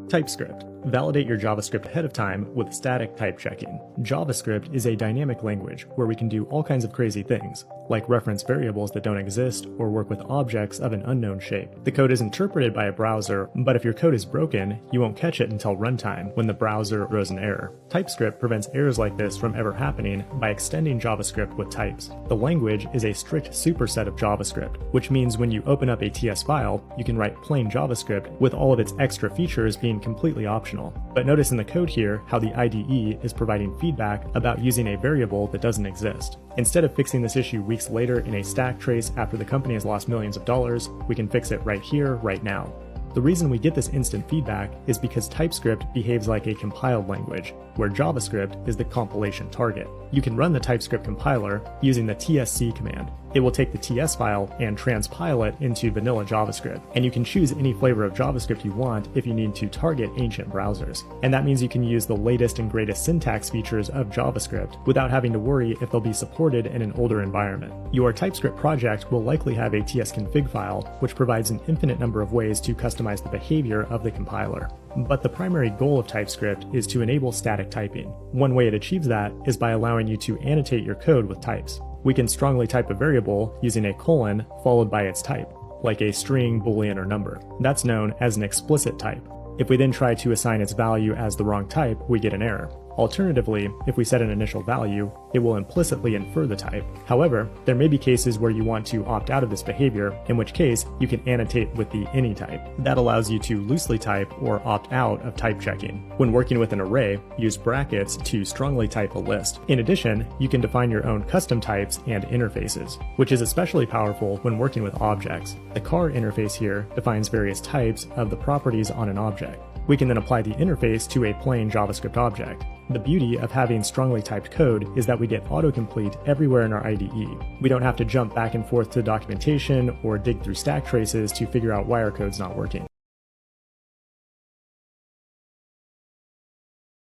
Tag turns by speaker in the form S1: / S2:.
S1: TypeScript. Validate your JavaScript ahead of time with static type checking. JavaScript is a dynamic language where we can do all kinds of crazy things, like reference variables that don't exist or work with objects of an unknown shape. The code is interpreted by a browser, but if your code is broken, you won't catch it until runtime when the browser throws an error. TypeScript prevents errors like this from ever happening by extending JavaScript with types. The language is a strict superset of JavaScript, which means when you open up a TS file, you can write plain JavaScript with all of its extra features being completely optional. But notice in the code here how the IDE is providing feedback about using a variable that doesn't exist. Instead of fixing this issue weeks later in a stack trace after the company has lost millions of dollars, we can fix it right here, right now. The reason we get this instant feedback is because TypeScript behaves like a compiled language, where JavaScript is the compilation target. You can run the TypeScript compiler using the tsc command. It will take the TS file and transpile it into vanilla JavaScript, and you can choose any flavor of JavaScript you want if you need to target ancient browsers. And that means you can use the latest and greatest syntax features of JavaScript without having to worry if they'll be supported in an older environment. Your TypeScript project will likely have a tsconfig file, which provides an infinite number of ways to customize the behavior of the compiler. But the primary goal of TypeScript is to enable static typing. One way it achieves that is by allowing you to annotate your code with types. We can strongly type a variable using a colon followed by its type, like a string, boolean, or number. That's known as an explicit type. If we then try to assign its value as the wrong type, we get an error. Alternatively, if we set an initial value, it will implicitly infer the type. However, there may be cases where you want to opt out of this behavior, in which case you can annotate with the any type. That allows you to loosely type or opt out of type checking. When working with an array, use brackets to strongly type a list. In addition, you can define your own custom types and interfaces, which is especially powerful when working with objects. The car interface here defines various types of the properties on an object. We can then apply the interface to a plain JavaScript object. The beauty of having strongly typed code is that we get autocomplete everywhere in our IDE. We don't have to jump back and forth to documentation or dig through stack traces to figure out why our code's not working.